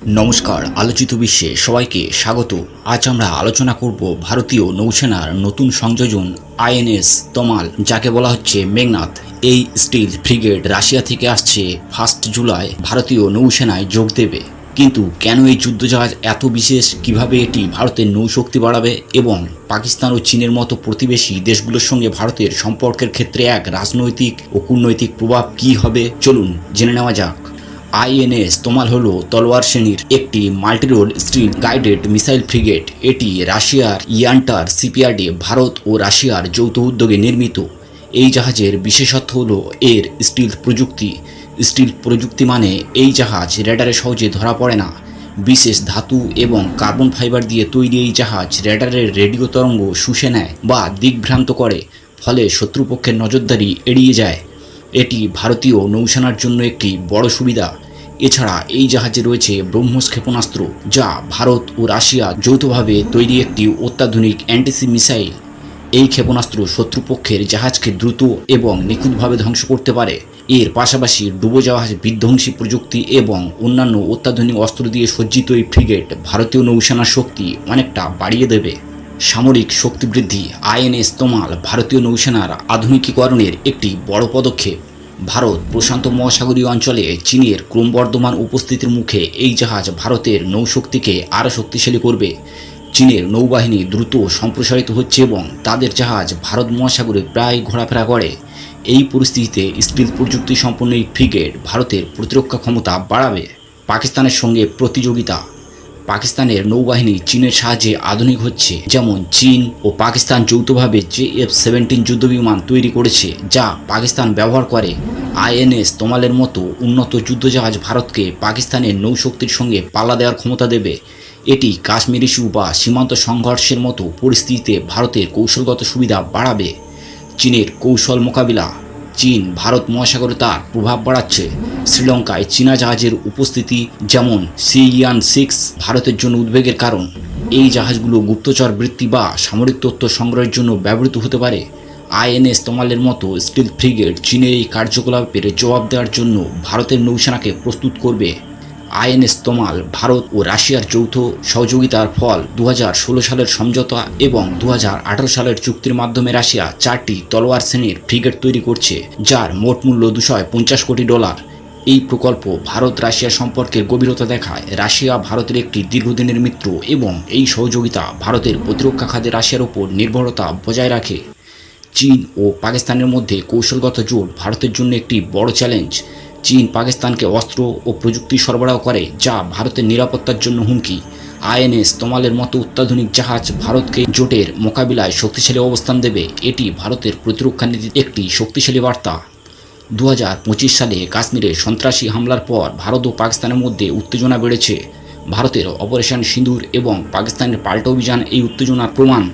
নমস্কার, আলোচিত বিশ্বে সবাইকে স্বাগত। আজ আমরা আলোচনা করব ভারতীয় নৌসেনার নতুন সংযোজন আইএনএস তমাল, যাকে বলা হচ্ছে মেঘনাদ। এই স্টিল ফ্রিগেট রাশিয়া থেকে আসছে 1 জুলাই ভারতীয় নৌসেনায় যোগ দেবে। কিন্তু কেন এই যুদ্ধজাহাজ এত বিশেষ, কিভাবে এটি ভারতের নৌশক্তি বাড়াবে এবং পাকিস্তান ও চীনের মতো প্রতিবেশী দেশগুলোর সঙ্গে ভারতের সম্পর্কের ক্ষেত্রে এক রাজনৈতিক ও কূটনৈতিক প্রভাব কী হবে, চলুন জেনে নেওয়া যাক। আইএনএস তমাল হল তলোয়ার শ্রেণীর একটি multirole stealth guided missile frigate. এটি রাশিয়ার ইয়ান্টার শিপইয়ার্ডে ভারত ও রাশিয়ার যৌথ উদ্যোগে নির্মিত। এই জাহাজের বিশেষত্ব হল এর স্টিল প্রযুক্তি। স্টিল প্রযুক্তি মানে এই জাহাজ রেডারে সহজে ধরা পড়ে না। বিশেষ ধাতু এবং কার্বন ফাইবার দিয়ে তৈরি এই জাহাজ রেডারের রেডিও তরঙ্গ শুষে নেয় বা দিকভ্রান্ত করে, ফলে শত্রুপক্ষের নজরদারি এড়িয়ে যায়। এটি ভারতীয় নৌসেনার জন্য একটি বড় সুবিধা। এছাড়া এই জাহাজে রয়েছে ব্রহ্মস ক্ষেপণাস্ত্র, যা ভারত ও রাশিয়া যৌথভাবে তৈরি একটি অত্যাধুনিক অ্যান্টিসি মিসাইল। এই ক্ষেপণাস্ত্র শত্রুপক্ষের জাহাজকে দ্রুত এবং নিখুঁতভাবে ধ্বংস করতে পারে। এর পাশাপাশি ডুবোজাহাজ বিধ্বংসী প্রযুক্তি এবং অন্যান্য অত্যাধুনিক অস্ত্র দিয়ে সজ্জিত এই ফ্রিগেট ভারতীয় নৌসেনার শক্তি অনেকটা বাড়িয়ে দেবে। সামরিক শক্তি বৃদ্ধি। আইএনএস তমাল ভারতীয় নৌসেনার আধুনিকীকরণের একটি বড় পদক্ষেপ। ভারত প্রশান্ত মহাসাগরীয় অঞ্চলে চীনের ক্রমবর্ধমান উপস্থিতির মুখে এই জাহাজ ভারতের নৌশক্তিকে আরও শক্তিশালী করবে। চীনের নৌবাহিনী দ্রুত সম্প্রসারিত হচ্ছে এবং তাদের জাহাজ ভারত মহাসাগরে প্রায় ঘোরাফেরা করে। এই পরিস্থিতিতে স্টিল প্রযুক্তি সম্পন্ন এই ফ্রিগেট ভারতের প্রতিরক্ষা ক্ষমতা বাড়াবে। পাকিস্তানের সঙ্গে প্রতিযোগিতা। পাকিস্তানের নৌবাহিনী চীনের সাহায্যে আধুনিক হচ্ছে। যেমন চীন ও পাকিস্তান যৌথভাবে JF-17 যুদ্ধবিমান তৈরি করেছে, যা পাকিস্তান ব্যবহার করে। আইএনএস তমালের মতো উন্নত যুদ্ধজাহাজ ভারতকে পাকিস্তানের নৌশক্তির সঙ্গে পাল্লা দেওয়ার ক্ষমতা দেবে। এটি কাশ্মীর ইস্যু বা সীমান্ত সংঘর্ষের মতো পরিস্থিতিতে ভারতের কৌশলগত সুবিধা বাড়াবে। চীনের কৌশল মোকাবিলা। চীন ভারত মহাসাগরে তার প্রভাব বাড়াচ্ছে। শ্রীলঙ্কায় চীনা জাহাজের উপস্থিতি, যেমন CEAN-6, ভারতের জন্য উদ্বেগের কারণ। এই জাহাজগুলো গুপ্তচর বৃত্তি বা সামরিক তথ্য সংগ্রহের জন্য ব্যবহৃত হতে পারে। আইএনএস তমালের মতো স্টিল ফ্রিগেট চীনের এই কার্যকলাপের জবাব দেওয়ার জন্য ভারতের নৌসেনাকে প্রস্তুত করবে। আইএনএস তমাল ভারত ও রাশিয়ার যৌথ সহযোগিতার ফল। 2016 সালের সমঝোতা এবং 2018 সালের চুক্তির মাধ্যমে রাশিয়া 4টি তলোয়ার শ্রেণীর ফ্রিগেট তৈরি করছে, যার মোট মূল্য $250 কোটি। এই প্রকল্প ভারত রাশিয়া সম্পর্কের গভীরতা দেখায়। রাশিয়া ভারতের একটি দীর্ঘদিনের মিত্র এবং এই সহযোগিতা ভারতের প্রতিরক্ষা খাতে রাশিয়ার ওপর নির্ভরতা বজায় রাখে। চীন ও পাকিস্তানের মধ্যে কৌশলগত জোট ভারতের জন্য একটি বড় চ্যালেঞ্জ। চীন পাকিস্তানকে অস্ত্র ও প্রযুক্তি সরবরাহ করে, যা ভারতের নিরাপত্তার জন্য হুমকি। আইএনএস তমালের মতো অত্যাধুনিক জাহাজ ভারতকে জোটের মোকাবিলায় শক্তিশালী অবস্থান দেবে। এটি ভারতের প্রতিরক্ষা নীতির একটি শক্তিশালী বার্তা। 2025 সালে কাশ্মীরে সন্ত্রাসী হামলার পর ভারত ও পাকিস্তানের মধ্যে উত্তেজনা বেড়েছে। ভারতের অপারেশন সিঁদুর এবং পাকিস্তানের পাল্টা অভিযান এই উত্তেজনার প্রমাণ।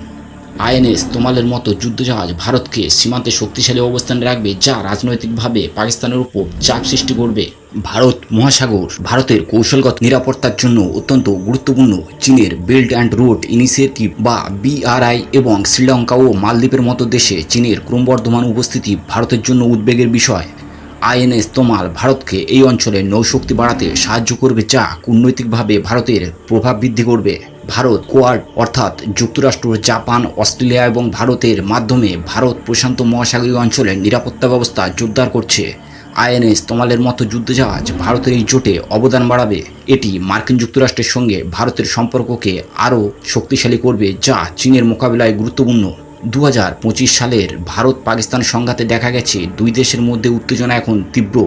আইএনএস তমালের মতো যুদ্ধজাহাজ ভারতকে সীমান্তে শক্তিশালী অবস্থানে রাখবে, যা রাজনৈতিকভাবে পাকিস্তানের উপর চাপ সৃষ্টি করবে। ভারত মহাসাগর ভারতের কৌশলগত নিরাপত্তার জন্য অত্যন্ত গুরুত্বপূর্ণ। চীনের বেল্ট অ্যান্ড রোড ইনিশিয়েটিভ বা BRI এবং শ্রীলঙ্কা ও মালদ্বীপের মতো দেশে চীনের ক্রমবর্ধমান উপস্থিতি ভারতের জন্য উদ্বেগের বিষয়। আইএনএস তমাল ভারতকে এই অঞ্চলে নৌশক্তি বাড়াতে সাহায্য করবে, যা কূটনৈতিকভাবে ভারতের প্রভাব বৃদ্ধি করবে। ভারত কোয়াড অর্থাৎ যুক্তরাষ্ট্র, জাপান, অস্ট্রেলিয়া এবং ভারতের মাধ্যমে ভারত প্রশান্ত মহাসাগরীয় অঞ্চলের নিরাপত্তা ব্যবস্থা জোরদার করছে। আইএনএস তমালের মতো যুদ্ধজাহাজ ভারতের এই জোটে অবদান বাড়াবে। এটি মার্কিন যুক্তরাষ্ট্রের সঙ্গে ভারতের সম্পর্ককে আরও শক্তিশালী করবে, যা চীনের মোকাবিলায় গুরুত্বপূর্ণ। 2025 সালের ভারত পাকিস্তান সংঘাতে দেখা গেছে দুই দেশের মধ্যে উত্তেজনা এখন তীব্র।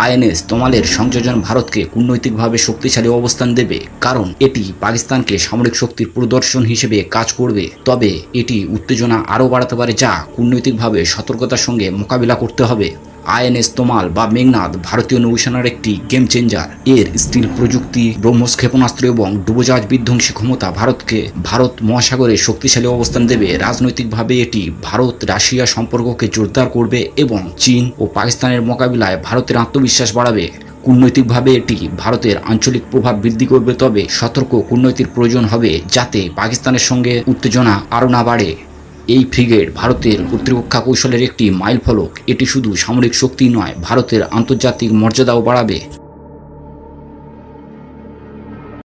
আইএনএস তমালের সংযোজন ভারতকে কূটনৈতিকভাবে শক্তিশালী অবস্থান দেবে, কারণ এটি পাকিস্তানকে সামরিক শক্তির প্রদর্শন হিসেবে কাজ করবে। তবে এটি উত্তেজনা আরও বাড়াতে পারে, যা কূটনৈতিকভাবে সতর্কতার সঙ্গে মোকাবিলা করতে হবে। আইএনএস তমাল বা মেঘনাদ ভারতীয় নৌসেনার একটি গেম চেঞ্জার। এর স্টিল প্রযুক্তি, ব্রহ্মস ক্ষেপণাস্ত্র এবং ডুবোজাহাজ বিধ্বংসী ক্ষমতা ভারতকে ভারত মহাসাগরে শক্তিশালী অবস্থান দেবে। রাজনৈতিকভাবে এটি ভারত রাশিয়া সম্পর্ককে জোরদার করবে এবং চীন ও পাকিস্তানের মোকাবিলায় ভারতের আত্মবিশ্বাস বাড়াবে। কূটনৈতিকভাবে এটি ভারতের আঞ্চলিক প্রভাব বৃদ্ধি করবে, তবে সতর্ক কূটনৈতিক প্রয়োজন হবে যাতে পাকিস্তানের সঙ্গে উত্তেজনা আরও না বাড়ে। এই ফ্রিগেট ভারতের প্রতিরক্ষা কৌশলের একটি মাইলফলক। এটি শুধু সামরিক শক্তি নয়, ভারতের আন্তর্জাতিক মর্যাদাও বাড়াবে।